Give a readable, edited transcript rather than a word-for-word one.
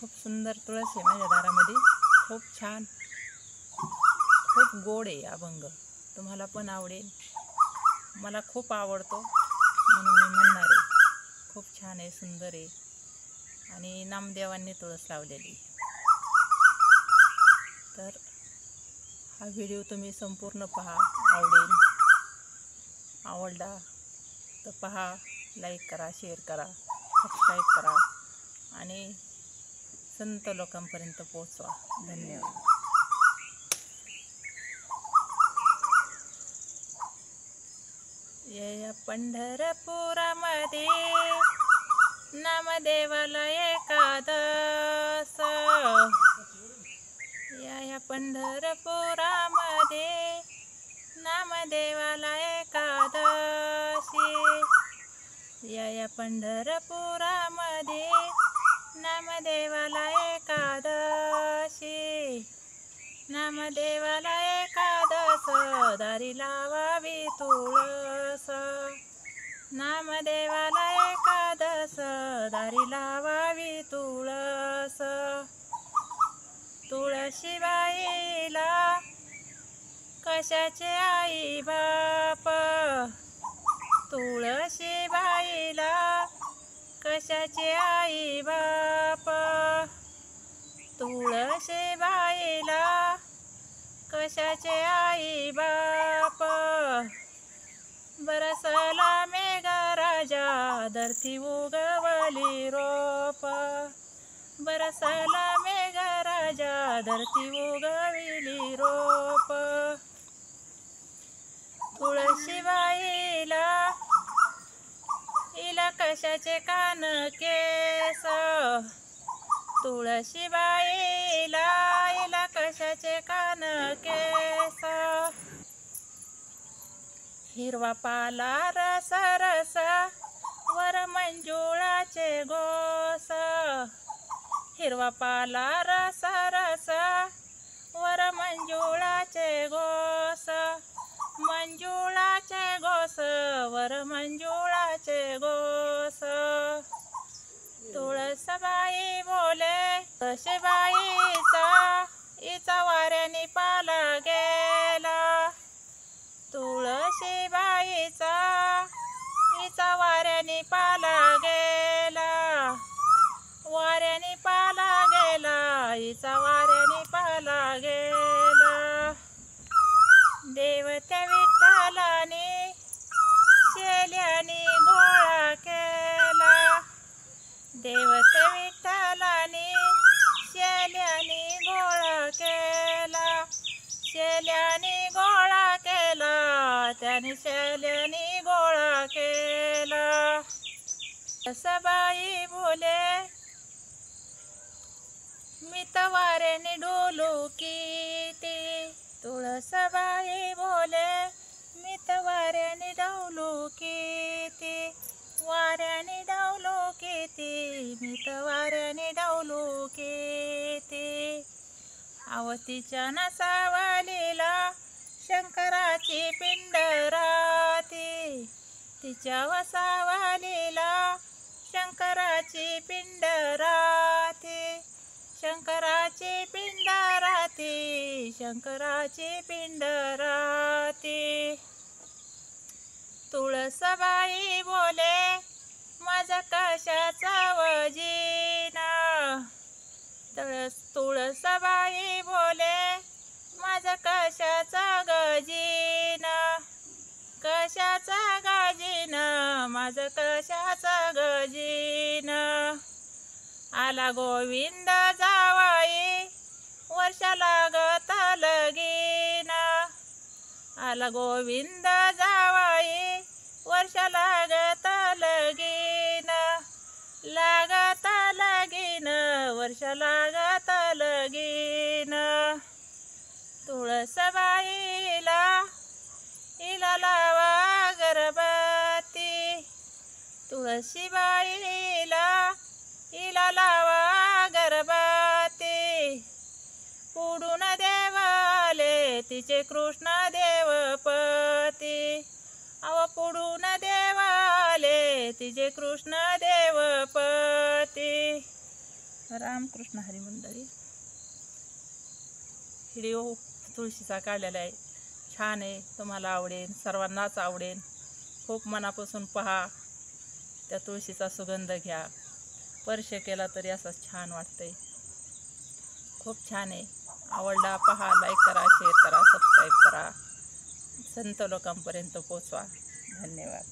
खूप सुंदर तुळस आहे माझ्या दारामध्ये. खूप छान, खूप गोड आहे अभंग. तुम्हाला पण आवडेल. मला खूप आवडतो म्हणून मी म्हणणार आहे. खूप छान आहे, सुंदर आहे आणि नामदेवांनी तुळस लावलेली. तर हा व्हिडिओ तुम्ही संपूर्ण पहा, आवडेल. आवडला तर पहा, लाईक करा, शेअर करा, सबस्क्राईब करा आणि संत लोकांपर्यंत पोहोचवा. धन्यवाद. या पंढरपुरामध्ये नामदेवाला एकादश. या पंढरपुरामध्ये नामदेवाला एकादशी. या पंढरपुरामध्ये नामदेवाला एकादशी. नामदेवाला एकादश दारी लावावी तुळस. नामदेवाला एकादश दारी लावावी तुळस. तुळशीबाईला कशाचे आई बाप. तुळशीबाईला कशाचे आई बाप. तुळशीबाईला कशाचे आई बाप. बरसला मेघराजा धरती उगवली रोप. बरसला मेघराजा धरती उगवली रोप. तुळशीबाईला इला कशाचे कान केस. तुळशीबाईला इला कशाचे कान केस. हिरवा पाला रस रस वर मंजुळाचे गोस. हिरवा पाला रस रस वर मंजुळाचे गोस. मंजुळाचे गोस वर मंजुळाचे गोस. तुळसबाई बोले तुळशीबाईचा इचा वाऱ्याने पाला गेला. तुळशीबाईचा इचा वाऱ्याने पाला गेला. वाऱ्याने पाला गेला, इचा वाऱ्याने पाला गेला. देवत्या विठ्ठलाने शेल्याने गोळा केला. देवत्या विठ्ठलाने शेल्याने गोळा केला. शेल्याने गोळा केला, त्याने शेल्याने गोळा केला. तुळसबाई बोले मी तर वाऱ्याने डोलू किती. तुळसबाई बोले मी तर वाऱ्याने डोलू किती. वाऱ्याने डोलू किती, मी तर वाऱ्याने डोलू किती. आवतीच्या नसावलीला शंकराची पिंड राहती. तिच्या वसावलीला शंकराची पिंड राहती. शंकराची पिंड राहती. शंकराची पिंड राहती. तुळसबाई बोले माझा कशाचा वजीना. तुळसबाई बोले माझा कशाचा गजीना. कशाचा गजीना, माझं कशाचा गजीना. आला गोविंद जावाई वर्ष लागत लगीना. आला गोविंद जावाई वर्ष लागत लगीना. लागत लगीन वर्ष लागत लगीन. तुळसबाईला इला लावा अगरबत्ती. तुळशीबाईला इला लावा अगरबत्ती. पुढून देवाले तिचे कृष्ण देवपती. अव पुढून देवाले तिचे कृष्ण देवपती. रामकृष्ण हरी मंडळी, व्हिडिओ तुळशीचा काढलेला आहे, छान आहे, तुम्हाला आवडेल, सर्वांनाच आवडेल. खूप मनापासून पहा, त्या तुळशीचा सुगंध घ्या, स्पर्श केला तरी असं छान वाटतंय. खूप छान आहे, आवडला पहा, लाईक करा, शेअर करा, सबस्क्राईब करा, संत लोकांपर्यंत पोचवा. धन्यवाद.